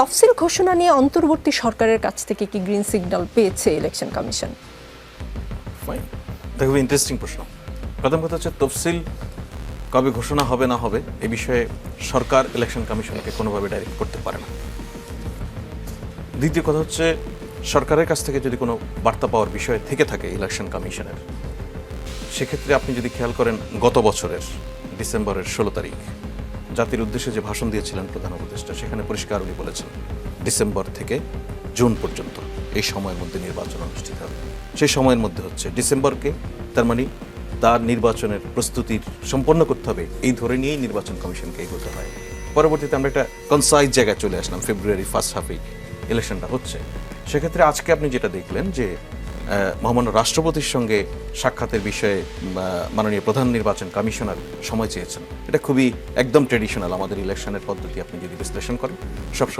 তফসিল ঘোষণা নিয়ে অন্তর্বর্তী সরকারের কাছ থেকে কি গ্রিন সিগন্যাল পেয়েছে ইলেকশন কমিশন? ফাইন, এটা খুবই ইন্টারেস্টিং প্রশ্ন। প্রথম কথা হচ্ছে তফসিল কবে ঘোষণা হবে না হবে এ বিষয়ে সরকার ইলেকশন কমিশনকে কোনোভাবে ডাইরেক্ট করতে পারে না। দ্বিতীয় কথা হচ্ছে সরকারের কাছ থেকে যদি কোনো বার্তা পাওয়ার বিষয় থেকে থাকে ইলেকশন কমিশনের, সেক্ষেত্রে আপনি যদি খেয়াল করেন গত বছরের ডিসেম্বরের 16 তারিখ জাতির উদ্দেশ্যে যে ভাষণ দিয়েছিলেন প্রধান উপদেষ্টা, সেখানে পরিষ্কার উনি বলেছেন ডিসেম্বর থেকে জুন পর্যন্ত এই সময়ের মধ্যে নির্বাচন অনুষ্ঠিত হবে। সেই সময়ের মধ্যে হচ্ছে ডিসেম্বরকে, তার মানে তার নির্বাচনের প্রস্তুতির সম্পন্ন করতে হবে, এই ধরে নিয়েই নির্বাচন কমিশনকে এগোতে হয়। পরবর্তীতে আমরা একটা কনসাইজ জায়গায় চলে আসলাম, ফেব্রুয়ারি ফার্স্ট হাফে ইলেকশনটা হচ্ছে। সেক্ষেত্রে আজকে আপনি যেটা দেখলেন যে মহামান্য রাষ্ট্রপতির সঙ্গে সাক্ষাতের বিষয়ে মাননীয় প্রধান নির্বাচন কমিশনার সময় চেয়েছেন। এটা খুবই একদম ট্রেডিশনাল আমাদের ইলেকশনের পদ্ধতি। আপনি যদি বিশ্লেষণ করেন সবসময়